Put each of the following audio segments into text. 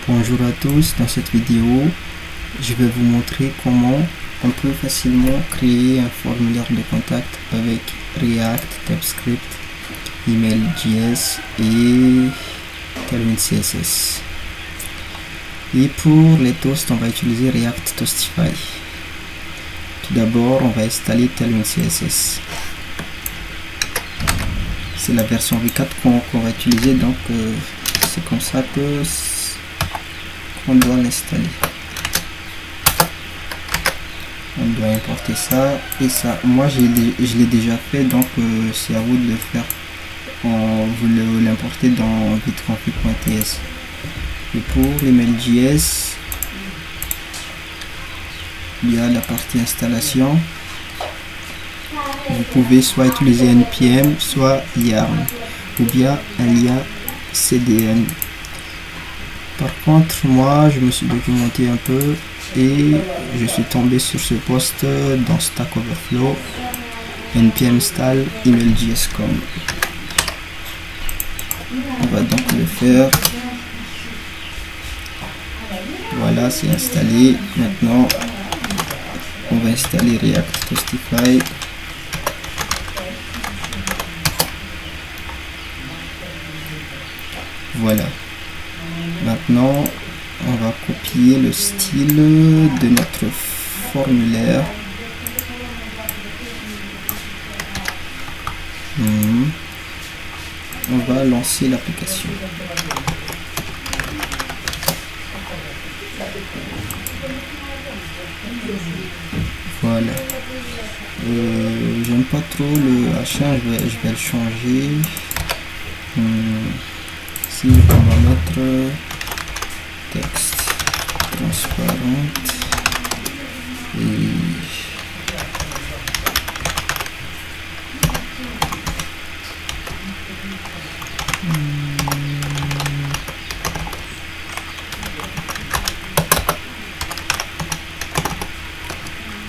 Bonjour à tous, dans cette vidéo, je vais vous montrer comment on peut facilement créer un formulaire de contact avec React, TypeScript, Email.js et Tailwind CSS. Et pour les toasts, on va utiliser React Toastify. Tout d'abord, on va installer Tailwind CSS. C'est la version V4 qu'on va utiliser, donc c'est comme ça que on doit l'installer. On doit importer ça et ça. Moi je l'ai déjà fait, donc c'est à vous de le faire. Vous l'importez dans bitconfig.ts. Et pour l'email.js, il y a la partie installation. Vous pouvez soit utiliser npm, soit yarn, ou bien un lien cdn. Par contre, moi, je me suis documenté un peu et je suis tombé sur ce post dans Stack Overflow, npm install email.js.com. On va donc le faire. Voilà, c'est installé. Maintenant, on va installer React Toastify. Voilà. Maintenant, on va copier le style de notre formulaire. On va lancer l'application. Voilà. J'aime pas trop le H1, je vais le changer. Ici, on va mettre texte transparent et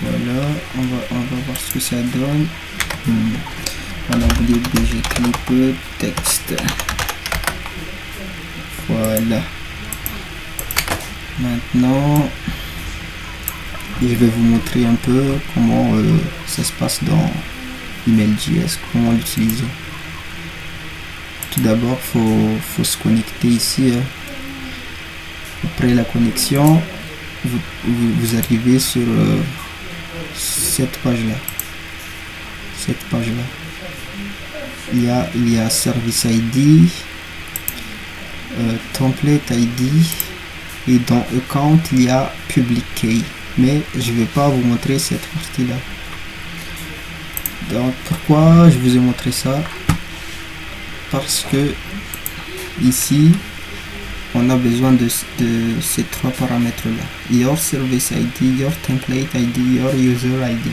voilà, on va voir ce que ça donne. On a oublié bgclip texte. Voilà. Maintenant, je vais vous montrer un peu comment ça se passe dans Email.js, comment l'utiliser. Tout d'abord, faut se connecter ici. Après la connexion, vous arrivez sur cette page-là. Il y a Service ID, Template ID. Et dans Account, il y a Public Key. Mais je ne vais pas vous montrer cette partie-là. Donc, pourquoi je vous ai montré ça? Parce que ici, on a besoin de ces trois paramètres-là. Your Service ID, Your Template ID, Your User ID.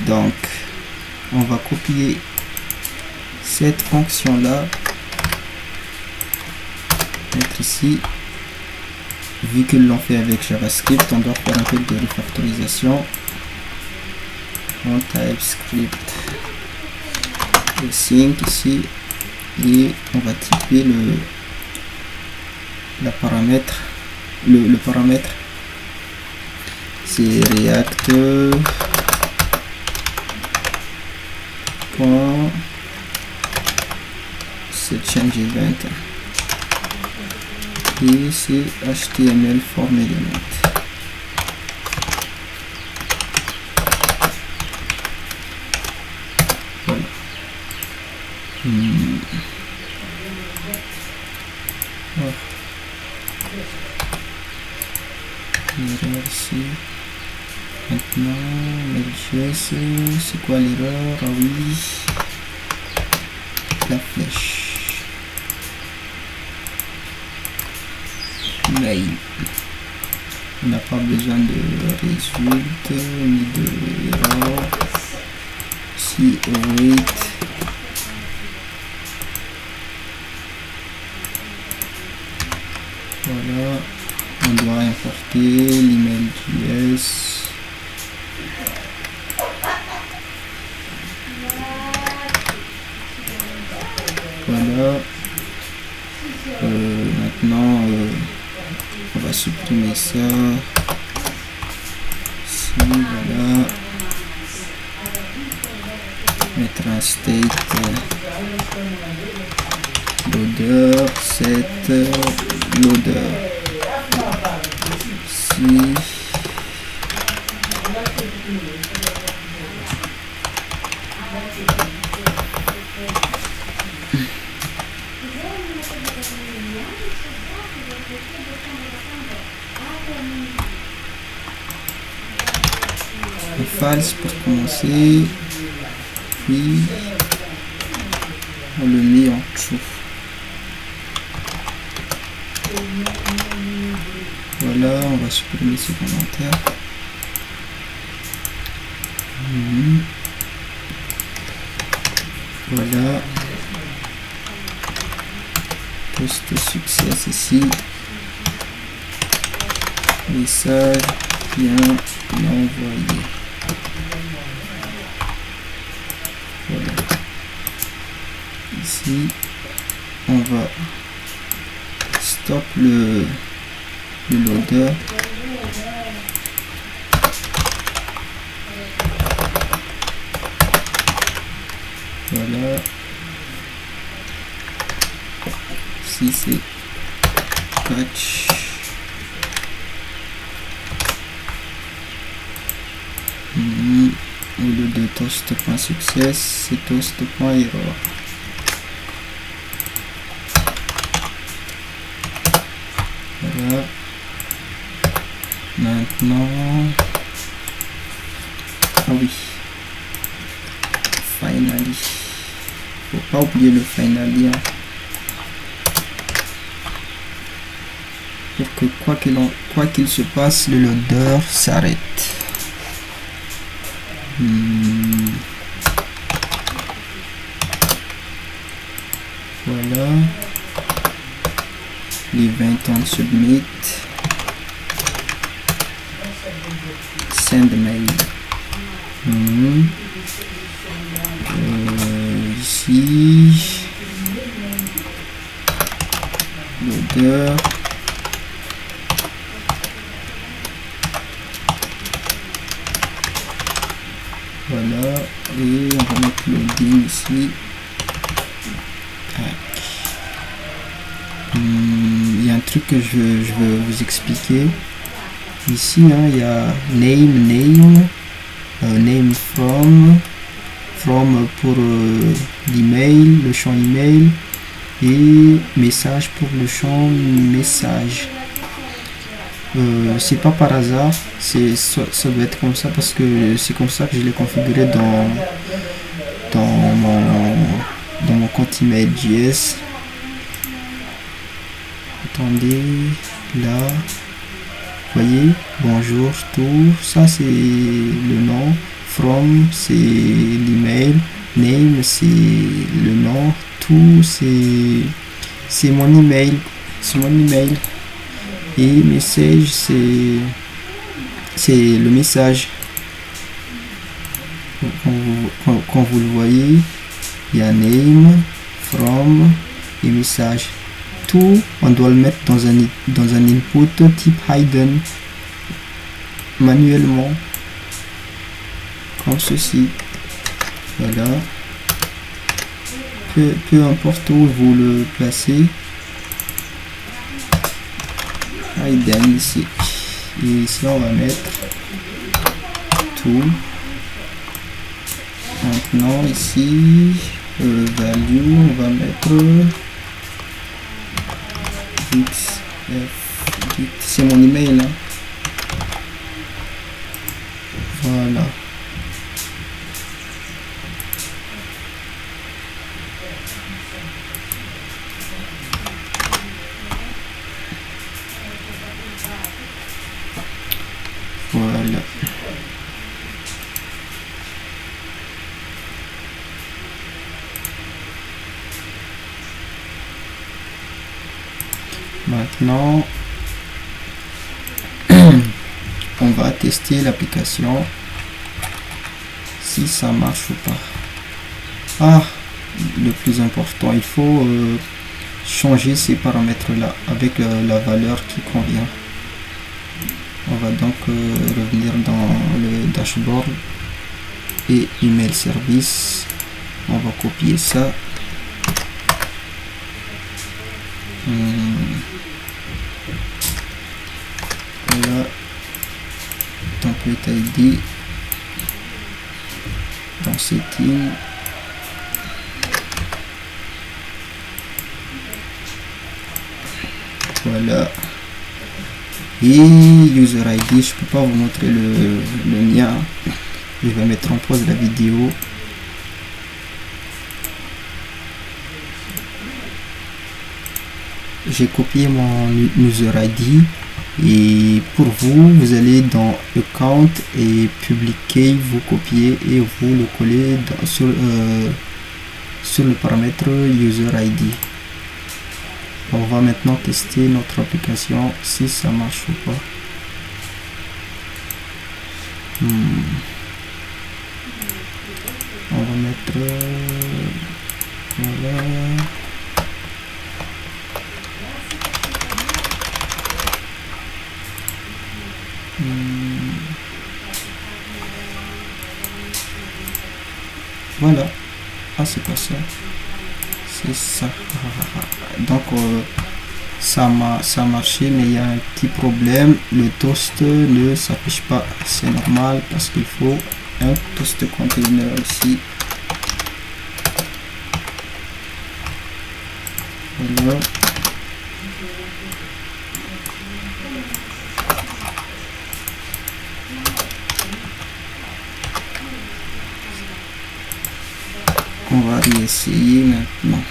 Donc, on va copier cette fonction-là. Mettre ici. Vu qu'ils l'ont fait avec JavaScript, on doit faire un peu de refactorisation en TypeScript. Le sync ici et on va typer le paramètre. Le paramètre c'est React change event. Et c'est HTML form element. Voilà. L'erreur ici. Maintenant, Mail.js, c'est quoi l'erreur? Ah oui, la flèche. Mail. On n'a pas besoin de résultat ni de erreur. Si await. Voilà, on doit importer l'email.js. Voilà. Maintenant supprimer ça. Ici, voilà. Mettre un state loader, set loader. Ici. False pour commencer, puis on le met en true. Voilà, on va supprimer ce commentaire. Voilà, post success ici, message bien envoyé. Voilà. Ici, on va stop le loader. Voilà. Ici, c'est patch. Au lieu de toast.success, c'est toast.error. Voilà. Maintenant, ah oui, finally. Faut pas oublier le finally, hein. Pour que quoi qu'il se passe, le loader s'arrête. Voilà. L'event on submit. Send mail. Ici. Loader. Voilà, et on va mettre login ici. Il y a un truc que je veux vous expliquer. Ici, hein, il y a name, from pour l'email, le champ email, et message pour le champ message. C'est pas par hasard, ça doit être comme ça parce que c'est comme ça que je l'ai configuré dans mon compte email JS. Attendez, là, voyez, bonjour, tout, ça c'est le nom, from c'est l'email, name c'est le nom, tout c'est mon email, et message c'est le message. Quand vous le voyez, il y a name, from et message. Tout, on doit le mettre dans un input type hidden manuellement, comme ceci. Voilà. Peu importe où vous le placez. Hidden ici. Et ici on va mettre tout. Maintenant ici, value, on va mettre c'est mon email, hein. Voilà. Voilà. Maintenant, on va tester l'application si ça marche ou pas. Ah, le plus important, il faut changer ces paramètres là avec la valeur qui convient. On va donc revenir dans le dashboard et email service. On va copier ça. Voilà, template ID dans setting. Voilà, et user ID, je peux pas vous montrer le mien. Je vais mettre en pause la vidéo. J'ai copié mon user ID, et pour vous, vous allez dans account et publier, vous copiez et vous le collez sur le paramètre user ID. On va maintenant tester notre application si ça marche ou pas. On va mettre voilà. Voilà. Ah, c'est pas ça. C'est ça. Donc ça a marché, mais il y a un petit problème. Le toast ne s'affiche pas. C'est normal parce qu'il faut un toast container ici. Voilà. On va réessayer maintenant.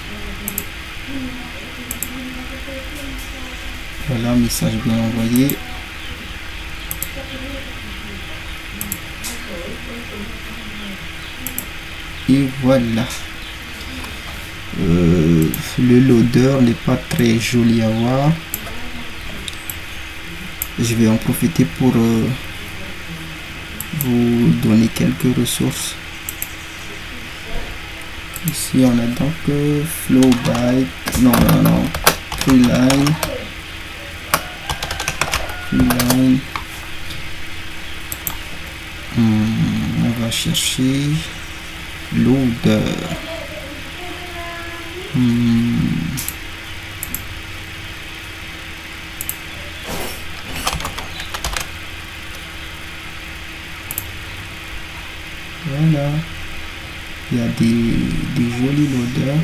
Voilà, message bien envoyé. Et voilà. Le loader n'est pas très joli à voir. Je vais en profiter pour vous donner quelques ressources. Ici on a donc flow byte, non, freeline, on va chercher loader. Voilà, il y a des jolis loaders.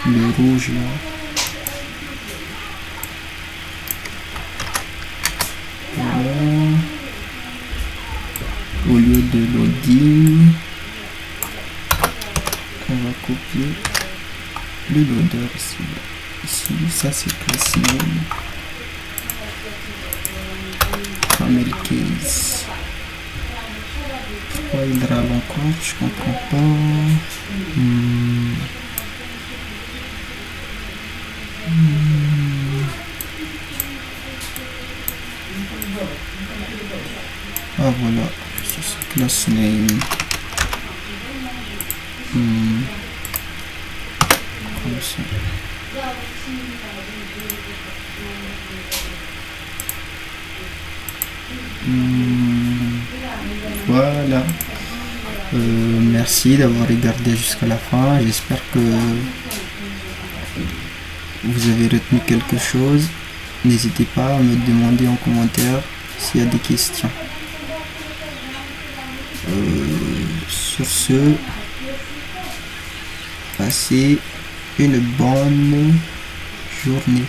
Le rouge là. Voilà. Au lieu de loading, on va copier le loader ici. Ici, ça c'est classique. Camel case. Pourquoi il râle encore? Je comprends pas. Ah voilà, c'est class name. Comme ça. Voilà. Merci d'avoir regardé jusqu'à la fin. J'espère que vous avez retenu quelque chose. N'hésitez pas à me demander en commentaire s'il y a des questions. Sur ce, passez une bonne journée.